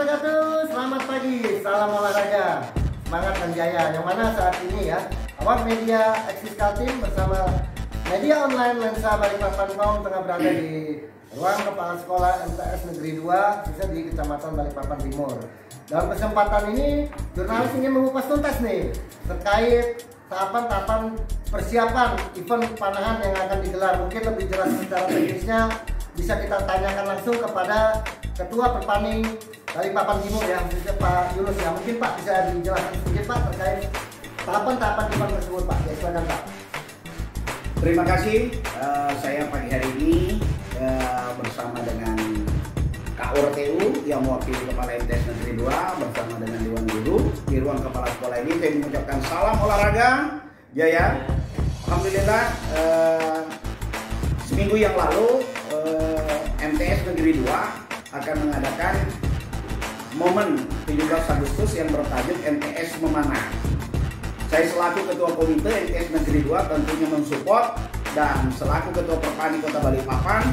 wabarakatuh. Selamat pagi, salam olahraga, semangat dan jaya. Yang mana saat ini ya, Awak Media Eksis Kaltim bersama media online Lensa Balikpapan tengah berada di ruang kepala sekolah MTS Negeri 2 khususnya di Kecamatan Balikpapan Timur. Dalam kesempatan ini, jurnalis ingin mengupas tuntas nih terkait tahapan-tahapan persiapan event panahan yang akan digelar. Mungkin lebih jelas secara teknisnya bisa kita tanyakan langsung kepada Ketua Perpani Balikpapan Timur ya, khususnya Pak Yunus ya. Mungkin Pak bisa dijelaskan sedikit Pak terkait tahapan-tahapan event tersebut Pak. Ya, silakan Pak. Terima kasih. Saya pagi hari ini bersama dengan KURTU yang mewakili Kepala MTS Negeri 2 bersama dengan Dewan Guru di ruang kepala sekolah ini. Saya mengucapkan salam olahraga jaya. Alhamdulillah seminggu yang lalu MTS Negeri 2 akan mengadakan momen 17 Agustus yang bertajuk MTS Memanah. Saya selaku Ketua Komite MTS Negeri 2 tentunya mensupport, dan selaku Ketua Perpani Kota Balikpapan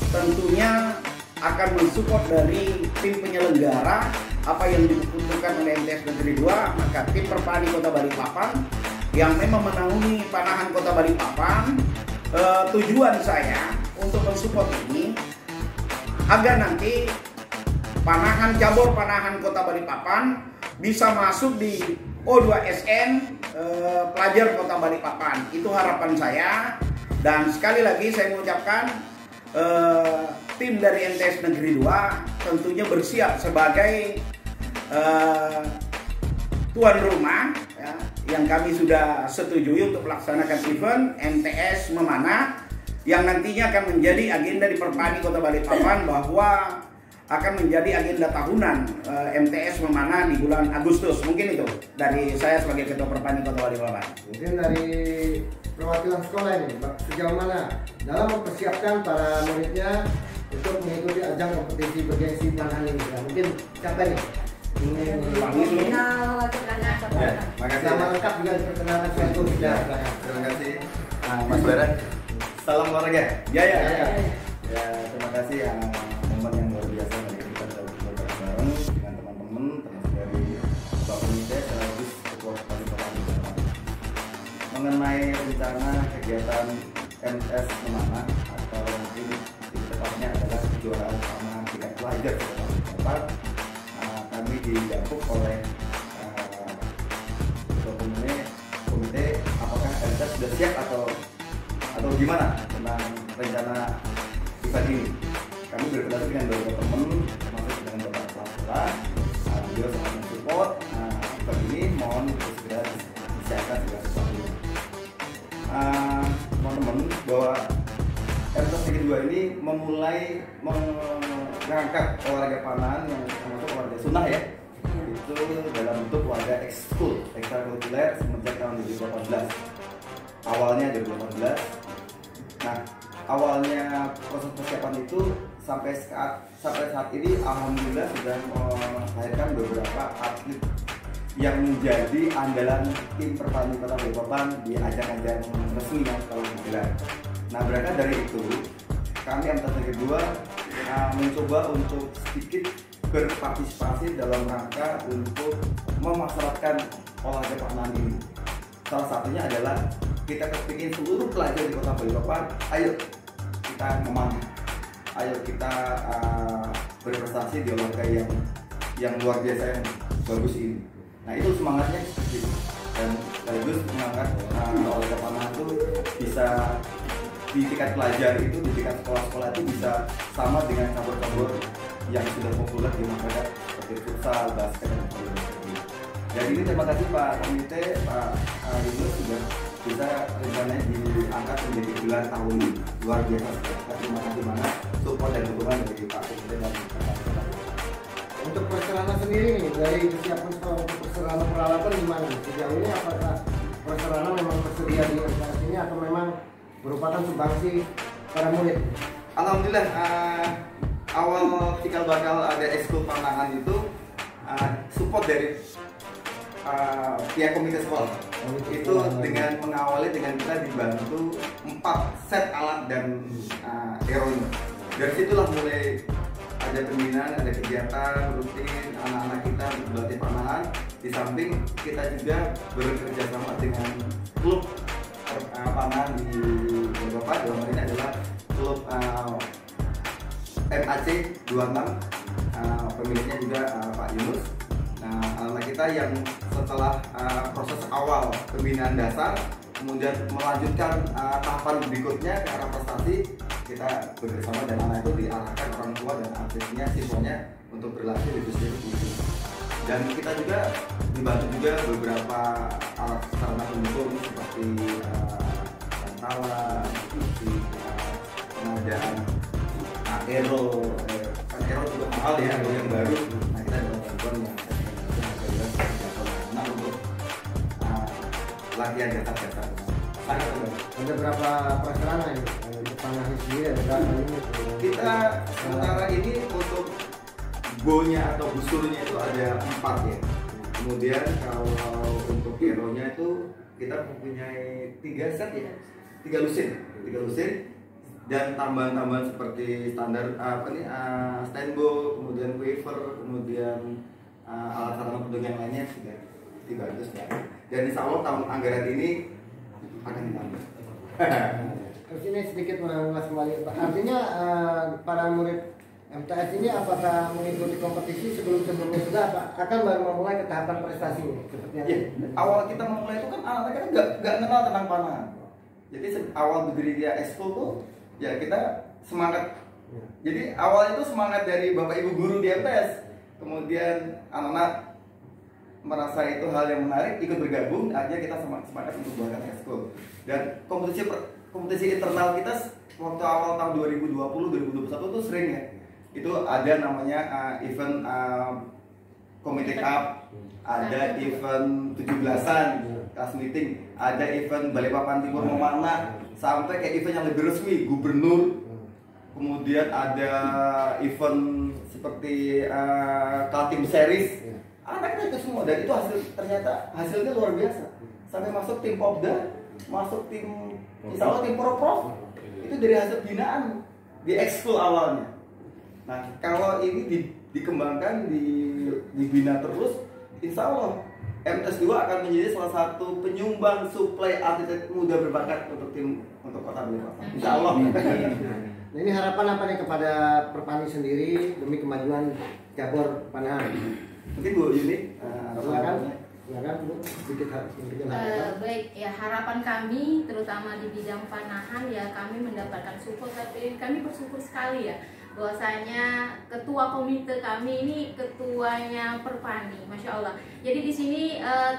tentunya akan mensupport dari tim penyelenggara apa yang dibutuhkan oleh MTS Negeri 2. Maka tim Perpani Kota Balikpapan yang memang menaungi panahan Kota Balikpapan, tujuan saya untuk mensupport ini agar nanti panahan cabur panahan Kota Balikpapan bisa masuk di O2SN pelajar Kota Balikpapan. Itu harapan saya, dan sekali lagi saya mengucapkan tim dari MTS Negeri 2 tentunya bersiap sebagai tuan rumah ya, yang kami sudah setujui untuk melaksanakan event MTS Memanah yang nantinya akan menjadi agenda di Perpani Kota Balikpapan, bahwa akan menjadi agenda tahunan MTS Memanah di bulan Agustus. Mungkin itu dari saya sebagai Ketua Perpani Kota Balikpapan. Mungkin dari perwakilan sekolah ini, sejauh mana dalam mempersiapkan para muridnya untuk mengikuti ajang kompetisi bergengsi panahan ini? Ya, mungkin siapa nih? Nama lengkap juga diperkenalkan satu. Terima kasih Mas Barat. Salam olahraga. Ya. Ya, terima kasih momen yang luar biasa dari kita belajar bareng dengan teman-teman, termasuk dari Ketua Komite sekaligus Ketua Balikpapan. Mengenai rencana kegiatan MTS Memanah atau mungkin tepatnya adalah kejuaraan panahan tingkat pelajar Kota Balikpapan, kami didapuk oleh Ketua Komite apakah MTS sudah siap atau gimana tentang rencana event ini. Kami berkoordinasi dengan beberapa teman, termasuk dengan beberapa kepala sekolah, beliau sangat mensupport event ini. Mohon segera disiapkan segala sesuatunya. Teman-teman, bahwa MTS Negeri 2 ini memulai mengangkat olahraga panahan yang termasuk olahraga sunnah ya, itu dalam bentuk olahraga ekskul ekstrakurikuler semenjak tahun 2018. Awalnya 2018. Nah, awalnya proses persiapan itu sampai saat ini alhamdulillah sudah melahirkan beberapa atlet yang menjadi andalan tim Perpani Kota Balikpapan di ajang-ajang resmi yang kalau digelar. Nah, berangkat dari itu kami MTS Negeri 2 mencoba untuk sedikit berpartisipasi dalam rangka untuk memasyarakatkan olahraga panahan ini. Salah satunya adalah kita kepingin seluruh pelajar di Kota Balikpapan, ayo kita memanah, ayo kita berprestasi di olahraga yang luar biasa, yang bagus ini. Nah, itu semangatnya seperti itu, dan sekaligus mengangkat olahraga panahan itu bisa di tingkat pelajar itu, di tingkat sekolah-sekolah itu bisa sama dengan cabur-cabur yang sudah populer di masyarakat seperti futsal, basket, dan sebagainya. Jadi ini terima kasih Pak Komite, Pak Yunus sudah bisa rencananya diangkat menjadi gelar tahun ini. Luar biasa. Terima kasih banget support dan dukungan dari Pak Komite dan Pak. Untuk perserana sendiri nih, dari kesiapan sekolah untuk perserana peralatan gimana? Sejauh ini apakah perserana memang tersedia di MTS ini atau memang merupakan sumbangsi para murid? Alhamdulillah, awal cikal bakal ada ekskul panahan itu support dari pihak komite sekolah. Itu dengan mengawali dengan kita dibantu 4 set alat dan aeronya. Dari situlah mulai ada pembinaan, ada kegiatan rutin anak-anak kita berlatih panahan. Di samping kita juga bekerja sama dengan klub panahan di Bapak, dalam hal ini adalah klub MAC 26, pemiliknya juga Pak Yunus. Nah, anak kita yang setelah proses awal pembinaan dasar, kemudian melanjutkan tahapan berikutnya ke arah prestasi, kita bekerjasama dan anak itu diarahkan orang tua dan atletnya, siswanya untuk berlatih di industri. Dan kita juga dibantu juga beberapa alat sarana pendukung seperti bantalan, seperti pengadaan aero juga mahal ya, yang baru. Nah, kita ada bantuan yang untuk latihan dasar-dasar. Ada berapa prasarana ini untuk panahan sendiri? Ada berapa ini? Kita sementara ini untuk bonya atau busurnya itu ada 4 ya. Kemudian kalau untuk hero-nya itu kita mempunyai 3 set ya, 3 lusin dan tambahan-tambahan seperti standar standbow, kemudian waver, kemudian alat sarana pendukung yang lainnya juga 300 ya. Dan insya Allah tahun anggaran ini akan ditambah. Terus ini sedikit mengulas kembali. Artinya para murid MTS ini apakah mengikuti kompetisi sebelumnya sudah akan baru memulai ke tahapan prestasi seperti apa? Ya, awal kita memulai itu kan anak-anak kan nggak kenal tentang panahan. Jadi awal berdiri dia ekskul tuh ya kita semangat. Jadi awal itu semangat dari bapak ibu guru di MTS. Kemudian anak-anak merasa itu hal yang menarik, ikut bergabung, akhirnya kita semangat untuk buatkan ekskul. Dan kompetisi internal kita waktu awal tahun 2020-2021 itu sering ya. Itu ada namanya event Komite Cup, ada event 17-an, kelas meeting, ada event Balikpapan Timur Memanah, sampai kayak event yang lebih resmi, gubernur. Kemudian ada event seperti Kaltim Series. Anak-anak itu semua, dan itu ternyata hasilnya luar biasa. Sampai masuk tim Popda, masuk tim, insya Allah tim Pro, itu dari hasil binaan di ekskul awalnya. Nah, kalau ini dikembangkan, dibina terus, insya Allah MTS 2 akan menjadi salah satu penyumbang suplai atlet muda berbakat untuk Kota Balikpapan. Insya Allah. Nah, ini harapan apa nih kepada Perpani sendiri demi kemajuan cabur panahan? Mungkin Bu Yuni, silakan Bu, sedikit harapan. Baik ya, harapan kami terutama di bidang panahan ya, kami mendapatkan support, tapi kami bersyukur sekali ya bahwasanya ketua komite kami ini ketuanya Perpani, masya Allah. Jadi di sini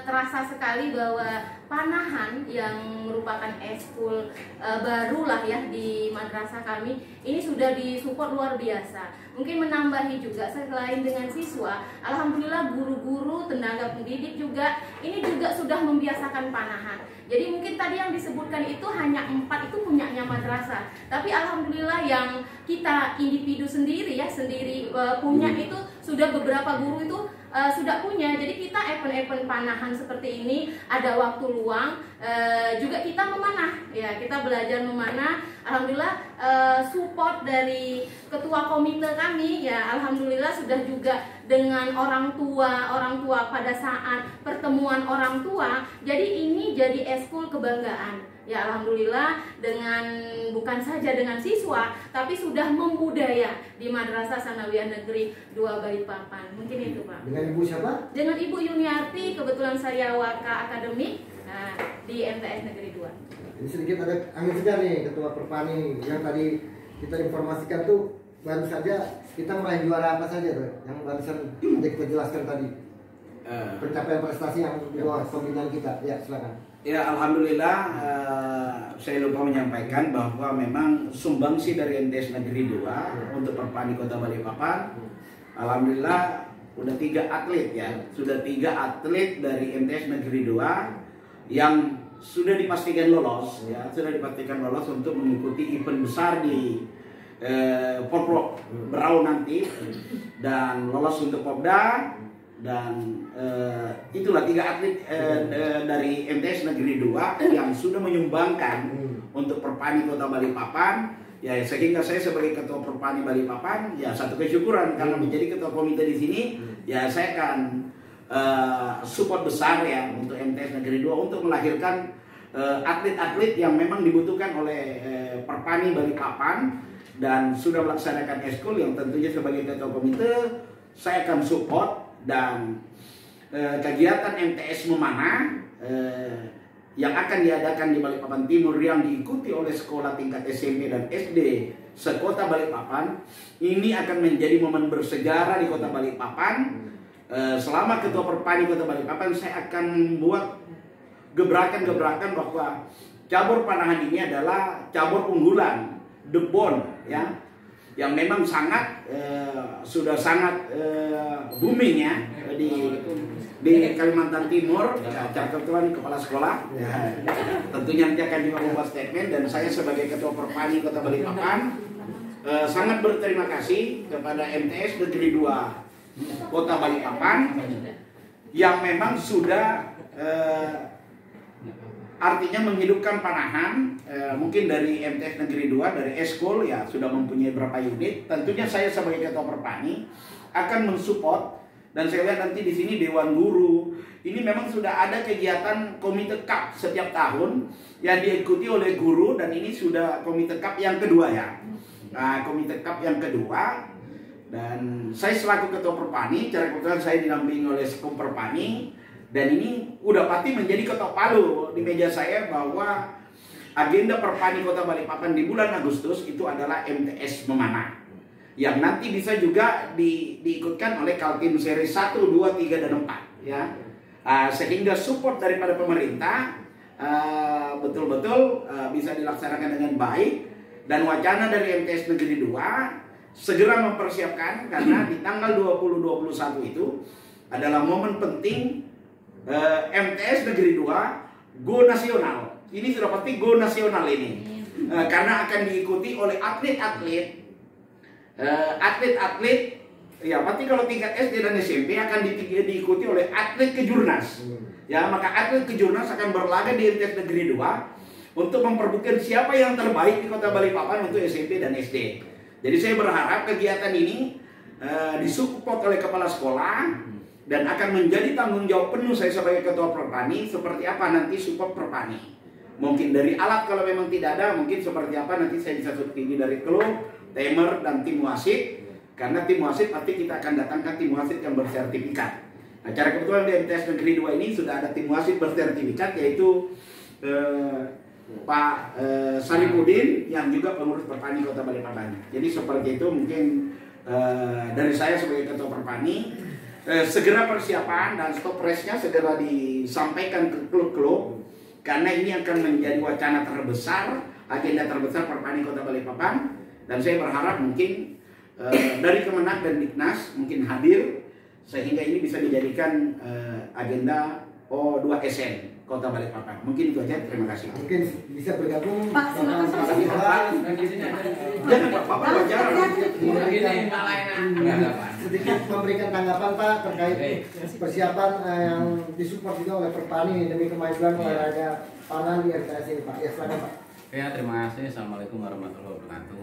terasa sekali bahwa panahan yang merupakan ekskul barulah ya di madrasah kami ini sudah disupport luar biasa. Mungkin menambahi juga selain dengan siswa, alhamdulillah guru-guru, tenaga pendidik juga ini juga sudah membiasakan panahan. Jadi mungkin tadi yang disebutkan itu hanya 4 itu punyanya madrasah, tapi alhamdulillah yang kita individu sendiri ya punya itu sudah beberapa guru itu sudah punya. Jadi kita event-event panahan seperti ini ada waktu luang juga kita memanah ya, kita belajar memanah. Alhamdulillah support dari ketua komite kami ya, alhamdulillah sudah juga dengan orang tua pada saat pertemuan orang tua. Jadi ini jadi ekskul kebanggaan ya, alhamdulillah, dengan bukan saja dengan siswa tapi sudah membudaya di Madrasah Sanawiyah Negeri 2 Balikpapan. Mungkin itu Pak. Dengan Ibu siapa? Dengan Ibu Yuniarti, kebetulan saya waka akademik di MTS Negeri 2. Ini sedikit ada angin segar nih Ketua Perpani yang tadi kita informasikan tuh baru saja kita meraih juara apa saja tuh yang barusan kita jelaskan tadi, pencapaian prestasi yang di bawah pembinaan kita. Ya silakan. Ya alhamdulillah, saya lupa menyampaikan bahwa memang sumbangsi dari MTS Negeri 2 untuk Perpani Kota Balikpapan, alhamdulillah udah 3 atlet ya, sudah 3 atlet dari MTS Negeri 2 yang sudah dipastikan lolos ya, untuk mengikuti event besar di Porprov Berau nanti, dan lolos untuk Popda. Dan itulah 3 atlet dari MTS Negeri 2 yang sudah menyumbangkan untuk Perpani Kota Balikpapan Ya, sehingga saya sebagai ketua Perpani Balikpapan ya satu kesyukuran karena menjadi ketua komite di sini. Ya saya akan support besar ya untuk MTS Negeri 2 untuk melahirkan atlet-atlet yang memang dibutuhkan oleh Perpani Balikpapan, dan sudah melaksanakan eskul yang tentunya sebagai ketua komite saya akan support. Dan kegiatan MTS Memanah yang akan diadakan di Balikpapan Timur yang diikuti oleh sekolah tingkat SMP dan SD sekota Balikpapan ini akan menjadi momen bersejarah di kota Balikpapan. Selama ketua Perpani kota Balikpapan saya akan membuat gebrakan-gebrakan bahwa cabur panahan ini adalah cabur unggulan, the bone ya, yang memang sangat sudah sangat booming ya di Kalimantan Timur. Ketuan kepala sekolah tentunya nanti akan juga membuat statement, dan saya sebagai ketua Perpani kota Balikpapan sangat berterima kasih kepada MTS Negeri 2 kota Balikpapan yang memang sudah artinya menghidupkan panahan. Mungkin dari MTS Negeri 2 dari eskul ya sudah mempunyai berapa unit. Tentunya saya sebagai ketua Perpani akan mensupport. Dan saya lihat nanti di sini Dewan Guru ini memang sudah ada kegiatan Komite Cup setiap tahun yang diikuti oleh guru, dan ini sudah Komite Cup yang kedua ya. Nah, Komite Cup yang kedua, dan saya selaku ketua Perpani, cara kebetulan saya dinampingi oleh Sekum Perpani, dan ini udah pasti menjadi ketok palu di meja saya bahwa agenda Perpani Kota Balikpapan di bulan Agustus itu adalah MTS Memanah, yang nanti bisa juga diikutkan oleh Kaltim seri 1, 2, 3, dan 4 ya. Sehingga support daripada pemerintah betul-betul bisa dilaksanakan dengan baik, dan wacana dari MTS Negeri 2 segera mempersiapkan karena di tanggal 20-21 itu adalah momen penting MTS Negeri 2 go nasional. Ini sudah pasti go nasional ini karena akan diikuti oleh atlet-atlet ya, pasti kalau tingkat SD dan SMP akan diikuti oleh atlet kejurnas ya. Maka atlet kejurnas akan berlaga di MTS Negeri 2 untuk memperbutkan siapa yang terbaik di kota Balikpapan untuk SMP dan SD. Jadi saya berharap kegiatan ini disupport oleh kepala sekolah, dan akan menjadi tanggung jawab penuh saya sebagai ketua Perpani seperti apa nanti support Perpani. Mungkin dari alat kalau memang tidak ada, mungkin seperti apa nanti saya bisa subsidi dari klub, timer, dan tim wasit. Karena tim wasit pasti kita akan datangkan tim wasit yang bersertifikat. Nah, cara kebetulan di MTS Negeri 2 ini sudah ada tim wasit bersertifikat, yaitu Pak Saripudin yang juga pengurus Perpani Kota Balikpapan. Jadi seperti itu mungkin dari saya sebagai ketua Perpani. Segera persiapan dan stop pressnya segera disampaikan ke klub-klub, karena ini akan menjadi wacana terbesar, agenda terbesar Perpani Kota Balikpapan. Dan saya berharap mungkin dari Kemenak dan Diknas mungkin hadir, sehingga ini bisa dijadikan agenda O2SN Kota Balikpapan. Mungkin itu aja, terima kasih. Mungkin bisa bergabung Pak, silakan Pak. Jangan Pak wajar. Sedikit memberikan tanggapan Pak terkait persiapan yang disupport juga oleh Perpani demi kemajuan olahraga panah di MTS ini Pak. Ya, silakan Pak. Ya, terima kasih. Assalamualaikum warahmatullahi wabarakatuh.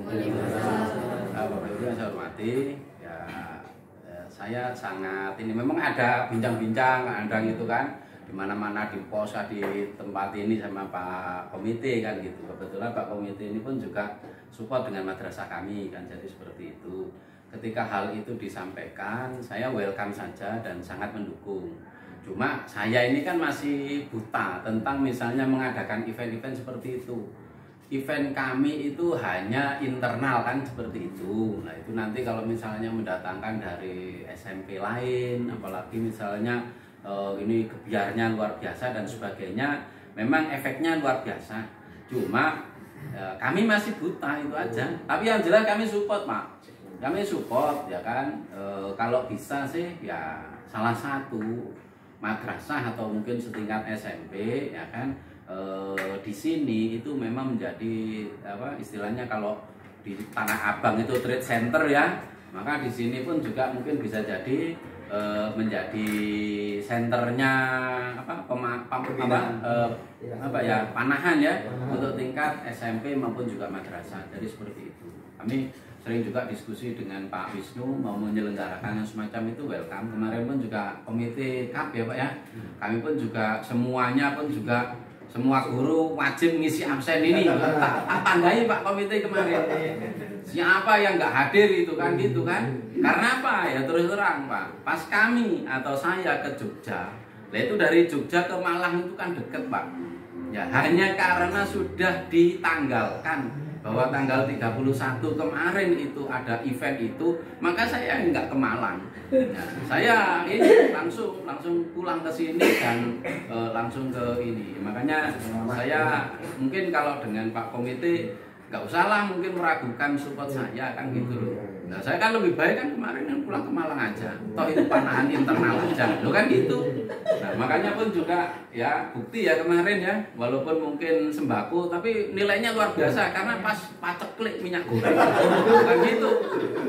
Bapak Ibu yang saya hormati, ya saya sangat ini memang ada bincang-bincang kadang itu kan, di mana-mana di pos di tempat ini sama Pak Komite kan gitu. Kebetulan Pak Komite ini pun juga support dengan madrasah kami kan, jadi seperti itu. Ketika hal itu disampaikan, saya welcome saja dan sangat mendukung. Cuma saya ini kan masih buta tentang misalnya mengadakan event-event seperti itu. Event kami itu hanya internal kan seperti itu. Nah itu nanti kalau misalnya mendatangkan dari SMP lain, apalagi misalnya ini kebiarnya luar biasa dan sebagainya, memang efeknya luar biasa. Cuma kami masih buta itu aja. Tapi yang jelas kami support Pak. Kami support ya kan. Kalau bisa sih ya salah satu madrasah atau mungkin setingkat SMP ya kan, di sini itu memang menjadi apa istilahnya, kalau di Tanah Abang itu trade center ya, maka di sini pun juga mungkin bisa jadi menjadi senternya panahan ya untuk tingkat SMP maupun juga madrasah. Jadi seperti itu. Kami sering juga diskusi dengan Pak Wisnu mau menyelenggarakan yang semacam itu, welcome. Kemarin pun juga komite KAP ya Pak ya. Kami pun juga semuanya pun juga semua guru wajib ngisi absen ini. Tak tandai Pak komite kemarin. Siapa yang nggak hadir itu kan gitu kan? Karena apa? Ya terus terang Pak. Pas kami atau saya ke Jogja, nah itu dari Jogja ke Malang itu kan deket Pak. Ya hanya karena sudah ditanggalkan bahwa tanggal 31 kemarin itu ada event itu, maka saya nggak ke Malang. Nah, saya ini langsung pulang ke sini dan langsung ke ini. Makanya saya mungkin kalau dengan Pak Komite nggak usah lah mungkin meragukan support saya kan gitu loh. Nah saya kan lebih baik kan kemarin kan pulang ke Malang aja. Toh itu panahan internal aja, lo kan gitu. Nah makanya pun juga ya bukti ya kemarin ya, walaupun mungkin sembako tapi nilainya luar biasa karena pas paceklik minyak goreng. Kan gitu.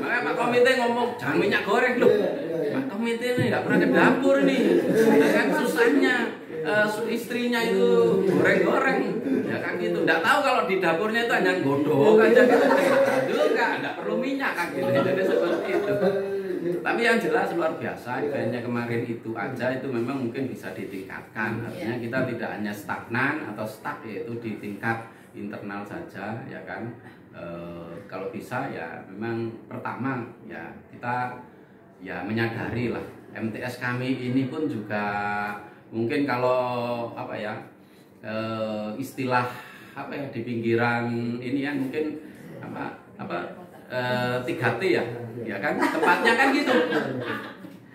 Makanya Pak Komite ngomong jangan minyak goreng loh. Pak Komite ini nggak pernah ke dapur nih. Kan susahnya istrinya itu goreng-goreng ya kan gitu, nggak tahu kalau di dapurnya itu hanya godok aja gitu, aduh nggak perlu minyak kan gitu, jadi seperti itu. Tapi yang jelas luar biasa eventnya kemarin itu aja itu memang mungkin bisa ditingkatkan, artinya kita tidak hanya stagnan atau stuck yaitu di tingkat internal saja ya kan. Kalau bisa ya memang pertama ya kita ya menyadari lah MTS kami ini pun juga mungkin kalau apa ya istilah apa ya di pinggiran ini ya mungkin apa 3T ya kan tempatnya kan gitu.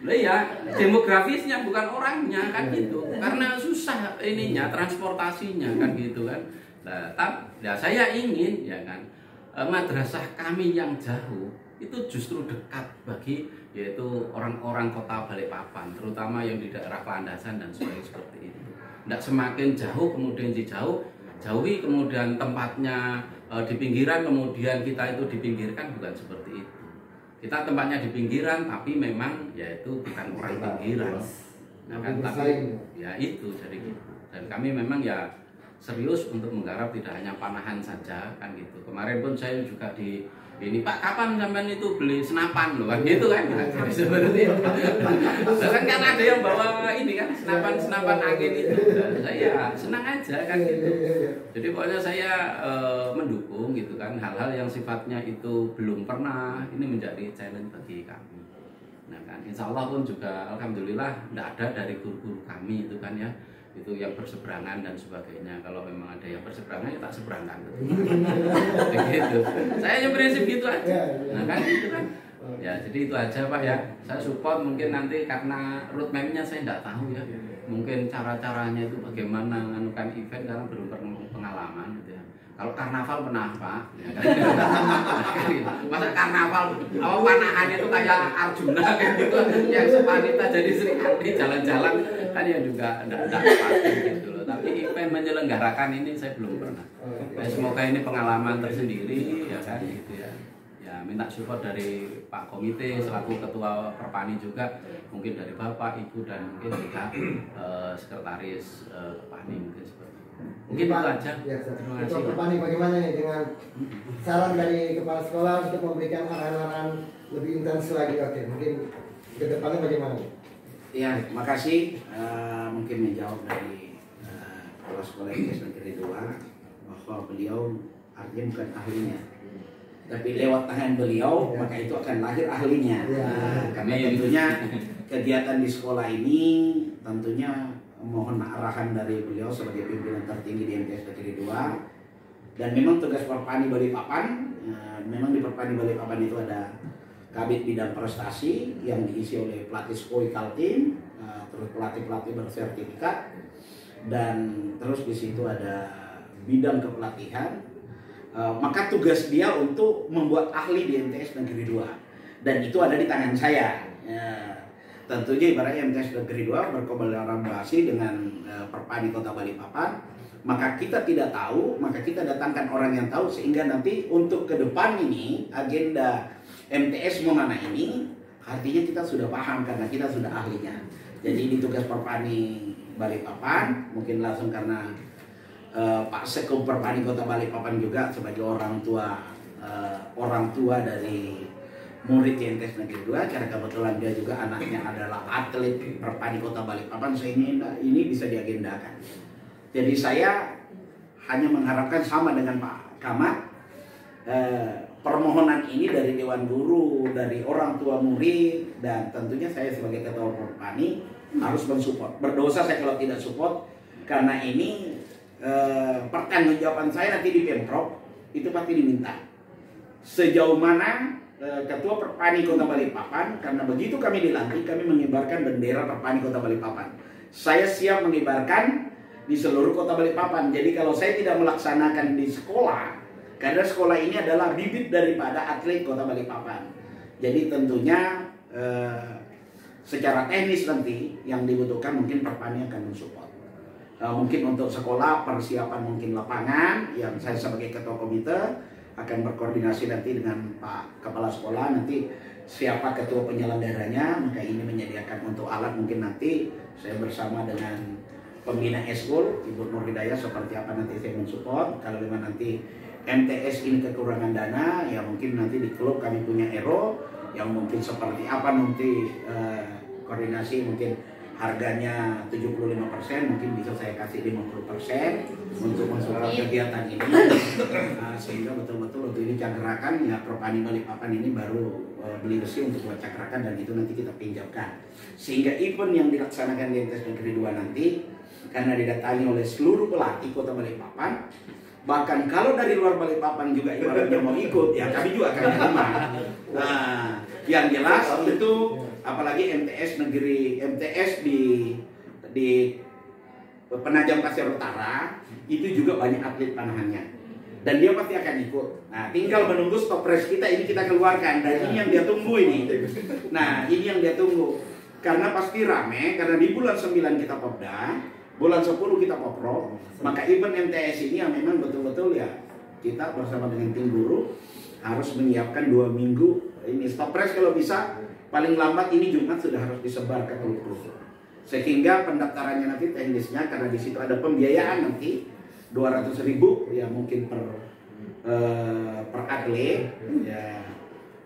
Lah ya demografisnya bukan orangnya kan gitu. Karena susah ininya transportasinya kan gitu kan. Nah, saya ingin ya kan madrasah kami yang jauh itu justru dekat bagi yaitu orang-orang kota Balikpapan, terutama yang di daerah landasan dan sebagainya seperti itu. Tidak semakin jauh kemudian jauhi kemudian tempatnya di pinggiran kemudian kita itu dipinggirkan, bukan seperti itu. Kita tempatnya di pinggiran tapi memang yaitu bukan orang pinggiran. Nah kan tapi ya itu jadi gitu. Dan kami memang ya serius untuk menggarap tidak hanya panahan saja kan gitu. Kemarin pun saya juga di ini Pak kapan sampean itu beli senapan loh kan gitu kan. Jadi seperti itu. Kan ada yang bawa ini kan senapan angin itu. Dan saya senang aja kan gitu. Jadi pokoknya saya mendukung gitu kan hal-hal yang sifatnya itu belum pernah ini menjadi challenge bagi kami. Nah kan insya Allah pun juga alhamdulillah tidak ada dari guru-guru kami itu kan ya itu yang berseberangan dan sebagainya. Kalau memang ada yang berseberangan ya tak seberangkan begitu. Saya hanya prinsip gitu aja. Nah kan gitu kan ya jadi itu aja Pak ya. Saya support mungkin nanti karena roadmapnya saya tidak tahu ya. Mungkin cara-caranya itu bagaimana menanukan event karena belum pernah pengalaman gitu ya. Kalau karnaval pernah Pak ya kan? Masa karnaval panahan itu kayak Arjuna kan gitu yang sepanita jadi Sri Kandi jalan-jalan kan ya juga tidak pasti gitu loh. Tapi event menyelenggarakan ini saya belum pernah. Semoga ini pengalaman tersendiri ya kan gitu ya. Ya minta support dari Pak Komite selaku Ketua Perpani juga, mungkin dari Bapak, Ibu dan mungkin juga Sekretaris Perpani mungkin seperti itu. Mungkin itu aja. Ya, terima kasih. Ketua Perpani bagaimana nih dengan saran dari kepala sekolah untuk memberikan arahan-arahan lebih intens lagi? Oke, mungkin ke depannya bagaimana? Ya, makasih. Mungkin menjawab dari kepala sekolah MTS Negeri 2 bahwa beliau artinya bukan ahlinya. Tapi lewat tangan beliau maka itu akan lahir ahlinya. Karena tentunya kegiatan di sekolah ini tentunya mohon arahan dari beliau sebagai pimpinan tertinggi di MTS Negeri 2. Dan memang tugas Perpani Balikpapan, memang di Perpani Balikpapan itu ada Kabid Bidang Prestasi yang diisi oleh pelatih Skoi Kaltim, terus pelatih-pelatih bersertifikat, dan terus di situ ada bidang kepelatihan. Maka tugas dia untuk membuat ahli di MTS Negeri 2 dan itu ada di tangan saya. Tentunya ibaratnya MTS Negeri 2 berkolaborasi dengan Perpani Kota Balikpapan, maka kita tidak tahu, maka kita datangkan orang yang tahu sehingga nanti untuk ke depan ini agenda MTS Memana ini artinya kita sudah paham karena kita sudah ahlinya. Jadi di tugas Perpani Balikpapan mungkin langsung karena Pak Sekum Perpani Kota Balikpapan juga sebagai orang tua dari murid YNTS Negeri 2, karena kebetulan dia juga anaknya adalah atlet Perpani Kota Balikpapan, sehingga ini bisa diagendakan. Jadi saya hanya mengharapkan sama dengan Pak Camat, permohonan ini dari Dewan Guru, dari orang tua murid, dan tentunya saya sebagai Ketua Perpani harus mensupport. Berdosa saya kalau tidak support, karena ini pertanggungjawaban saya nanti di Pemprov itu pasti diminta sejauh mana Ketua Perpani Kota Balikpapan, karena begitu kami dilantik kami mengibarkan bendera Perpani Kota Balikpapan. Saya siap mengibarkan di seluruh Kota Balikpapan. Jadi kalau saya tidak melaksanakan di sekolah, karena sekolah ini adalah bibit daripada atlet Kota Balikpapan. Jadi tentunya secara teknis nanti yang dibutuhkan mungkin Perpani akan mensupport. Mungkin untuk sekolah persiapan mungkin lapangan yang saya sebagai ketua komite akan berkoordinasi nanti dengan Pak Kepala Sekolah, nanti siapa ketua penyelenggaranya, maka ini menyediakan untuk alat mungkin nanti saya bersama dengan pembina eskul Ibu Nur Hidayah seperti apa nanti saya mensupport. Kalau memang nanti MTS ini kekurangan dana, ya mungkin nanti di klub kami punya ero yang mungkin seperti apa nanti koordinasi mungkin harganya 75%, mungkin bisa saya kasih 50% untuk mensupport kegiatan ini. Sehingga betul-betul untuk ini cakrakan, ya Perpani Balikpapan ini baru beli besi untuk buat cakrakan, dan itu nanti kita pinjamkan. Sehingga event yang dilaksanakan di YNTS Negeri 2 nanti, karena didatangi oleh seluruh pelatih Kota Balikpapan, bahkan kalau dari luar Balikpapan juga ibaratnya mau ikut, ya kami juga akan terima. Nah, yang jelas itu apalagi MTS di Penajam Pasir Utara itu juga banyak atlet panahannya, dan dia pasti akan ikut. Nah, tinggal menunggu stopres kita ini kita keluarkan, dan ini yang dia tunggu ini. Nah, ini yang dia tunggu karena pasti rame, karena di bulan 9 kita Popda, bulan 10 kita Poprov, maka event MTS ini yang memang betul-betul ya kita bersama dengan tim guru harus menyiapkan 2 minggu ini stopres. Kalau bisa paling lambat ini Jumat sudah harus disebar ke klub-klub, sehingga pendaftarannya nanti teknisnya, karena di situ ada pembiayaan nanti 200.000 ya mungkin per atlet ya,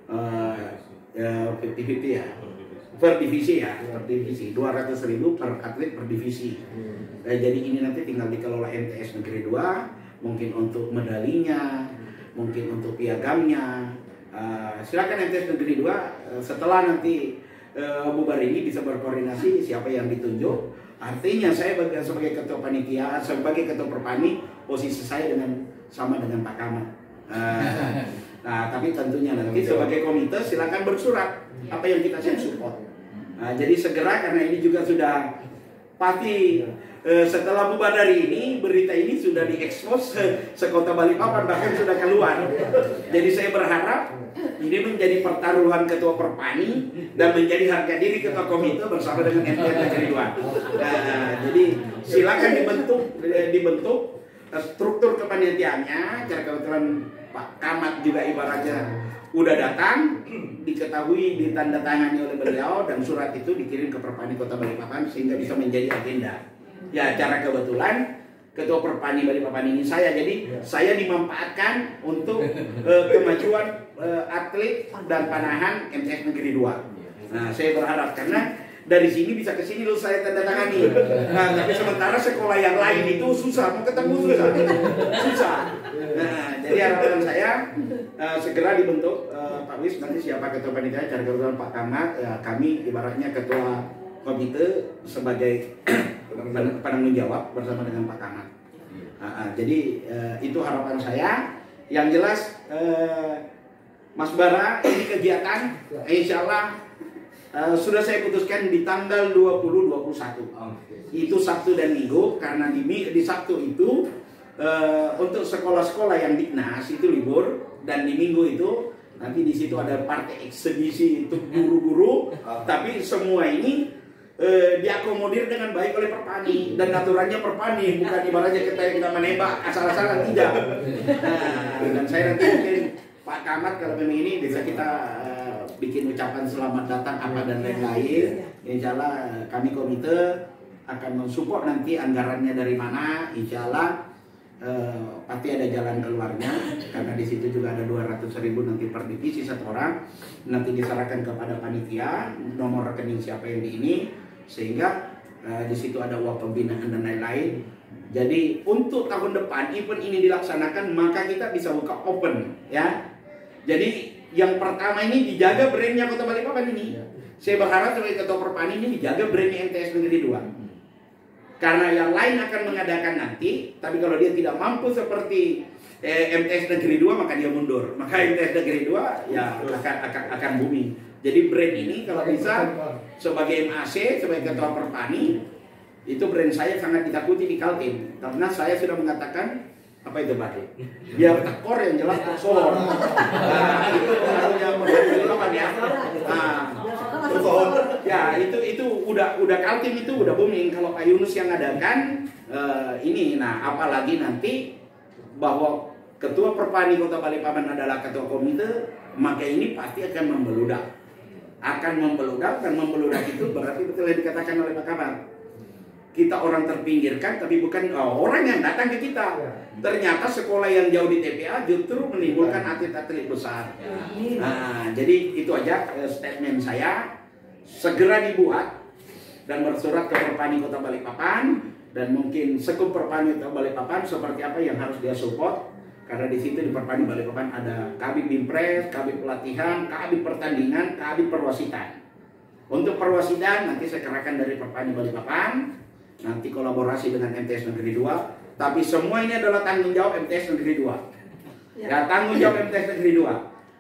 50-50 ya per divisi, ya per divisi 200.000 per atlet per divisi. Jadi ini nanti tinggal dikelola MTS Negeri 2, mungkin untuk medalinya, mungkin untuk piagamnya. Silakan MTS Negeri 2 setelah nanti bubar ini bisa berkoordinasi siapa yang ditunjuk. Artinya saya sebagai ketua panitia, sebagai ketua Perpani, posisi saya sama dengan Pak Camat. Nah, tapi tentunya nanti sebagai komite silakan bersurat apa yang kita siap support. Jadi segera, karena ini juga sudah pasti setelah bubar dari ini, berita ini sudah diekspos sekota Balikpapan, bahkan sudah keluar. Jadi saya berharap ini menjadi pertaruhan ketua Perpani dan menjadi harga diri ketua komite bersama dengan MTS Negeri 2. Jadi silakan dibentuk struktur kepanitiaannya. Cara kebetulan Pak Camat juga ibaratnya udah datang, diketahui, ditandatangani oleh beliau, dan surat itu dikirim ke Perpani Kota Balikpapan sehingga bisa menjadi agenda. Ya, cara kebetulan Ketua Perpani Balikpapan ini saya, jadi saya dimanfaatkan untuk kemajuan atlet dan panahan MTS Negeri 2. Nah, saya berharap karena dari sini bisa ke sini, lalu saya tanda tangani. Nah, tapi sementara sekolah yang lain itu susah, mau ketemu susah. Nah, jadi harapan saya segera dibentuk Pak Wis, nanti siapa ketua panitia, cara kebetulan Pak Camat, kami ibaratnya ketua komite sebagai penanggung jawab bersama dengan Pak Camat. Jadi itu harapan saya. Yang jelas Mas Bara, ini kegiatan insya Allah sudah saya putuskan di tanggal 20-21. Itu Sabtu dan Minggu, karena di Sabtu itu untuk sekolah-sekolah yang Dignas itu libur, dan di Minggu itu nanti di situ ada partai eksebisi untuk guru-guru, tapi semua ini diakomodir dengan baik oleh Perpani, dan aturannya Perpani, bukan ibaratnya kita menembak asal-asalan, tidak. Nah, dan saya nanti mungkin Pak Camat kalau memang ini bisa kita bikin ucapan selamat datang apa dan lain-lain. Insya Allah kami komite akan mensupport nanti anggarannya dari mana. Insya Allah pasti ada jalan keluarnya, karena di situ juga ada 200.000 nanti per divisi satu orang, nanti diserahkan kepada panitia nomor rekening siapa yang di ini, sehingga di situ ada uang pembinaan dan lain-lain. Jadi untuk tahun depan event ini dilaksanakan, maka kita bisa buka open ya. Jadi yang pertama ini dijaga brandnya Kota Balikpapan ini. Saya berharap sebagai Ketua Perpani ini dijaga brandnya MTS Negeri 2. Karena yang lain akan mengadakan nanti, tapi kalau dia tidak mampu seperti MTS Negeri 2 maka dia mundur. Maka MTS Negeri 2 ya akan booming. Jadi brand ini kalau bisa sebagai MAC, sebagai Ketua Perpani, itu brand saya sangat ditakuti di Kaltim. Karena saya sudah mengatakan apa itu Pak? Biar tekor yang jelas tekor. Nah, itu harusnya apa dia? Ya itu udah Kaltim itu udah booming. Kalau Pak Yunus yang ngadakan ini, nah apalagi nanti bahwa Ketua Perpani Kota Balikpapan adalah Ketua Komite, maka ini pasti akan membeludak. Dan membeludak itu berarti betul yang dikatakan oleh Pak Camat. Kita orang terpinggirkan, tapi bukan orang yang datang ke kita. Ternyata sekolah yang jauh di TPA justru menimbulkan atlet-atlet besar. Nah, jadi itu aja statement saya. Segera dibuat dan bersurat ke Perpani Kota Balikpapan, dan mungkin sekup Perpani Kota Balikpapan seperti apa yang harus dia support. Karena di situ di Perpani Balikpapan ada kabit bimpres, kabit pelatihan, kabit pertandingan, kabit perwasitan. Untuk perwasitan nanti saya kerahkan dari Perpani Balikpapan. Nanti kolaborasi dengan MTS Negeri 2, tapi semua ini adalah tanggung jawab MTS Negeri 2. Ya, tanggung jawab MTS Negeri 2.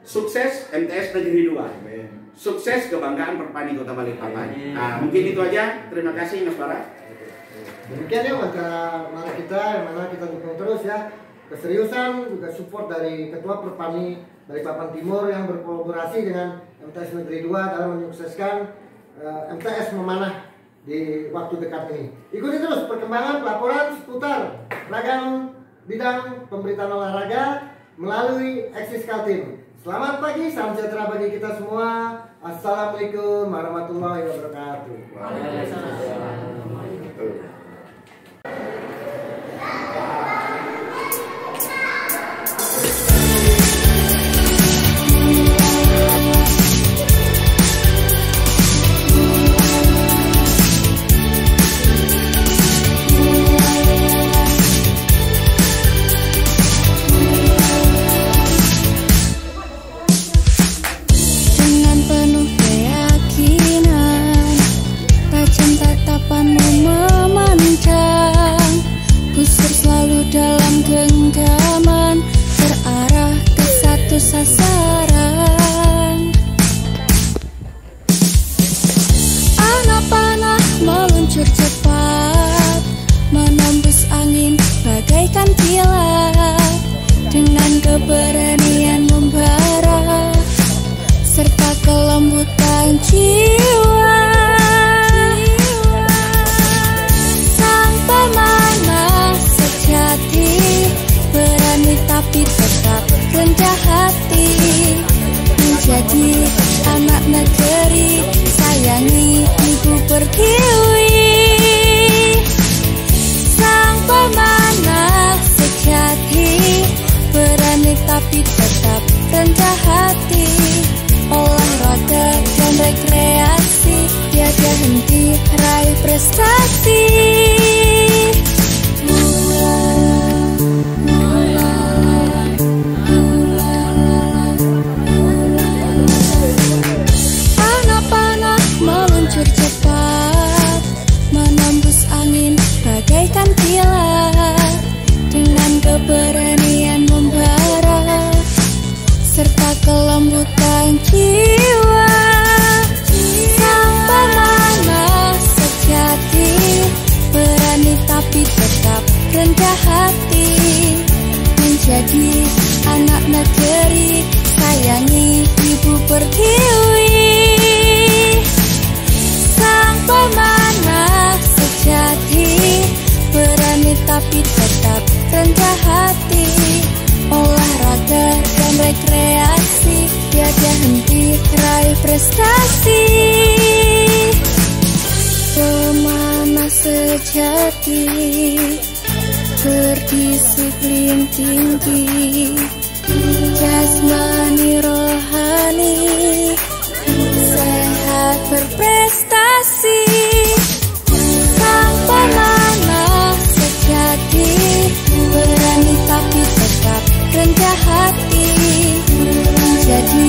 Sukses MTS Negeri 2. Sukses kebanggaan Perpani Kota Balikpapan. Nah, mungkin itu aja. Terima kasih Mas Bara. Demikian ya mari kita yang mana kita dukung terus ya keseriusan juga support dari Ketua Perpani Balikpapan Timur yang berkolaborasi dengan MTS Negeri 2 dalam menyukseskan MTS memanah di waktu dekat ini. Ikuti terus perkembangan laporan seputar ragam bidang pemberitaan olahraga melalui Eksis Kaltim. Selamat pagi, salam sejahtera bagi kita semua. Assalamualaikum warahmatullahi wabarakatuh. Sasaran anak panah meluncur cepat, menembus angin bagaikan kilat, dengan keberanian membara serta kelembutan jiwa. Sang pemanah sejati, berani tapi tetap rendah hati, menjadi anak negeri, sayangi ibu pertiwi. Sang pemanah sejati, berani tapi tetap rendah hati, olahraga dan rekreasi, tiada henti raih prestasi. Bagaikan kilat, dengan keberanian membara serta kelembutan jiwa. Sang pemanah sejati, berani tapi tetap rendah hati, menjadi anak negeri, sayangi ibu pertiwi. Sang pemanah sejati, berani tapi tetap rendah hati, olahraga dan rekreasi, tiada henti raih prestasi. Pemanah sejati berdisiplin tinggi, jasmani rohani, sehat berprestasi. Sang pemanah sejati, berani tapi tetap rendah hati. Jadi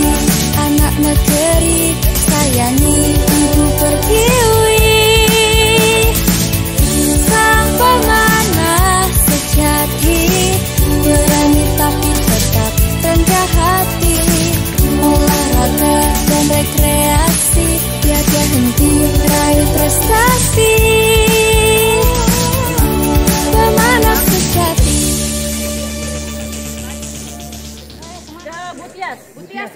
anak negeri, sayangi ibu pertiwi. Sang pemanah sejati, berani tapi tetap rendah hati. Olahraga dan rekreasi, tiada henti raih prestasi. Pemanah sejati. Butias.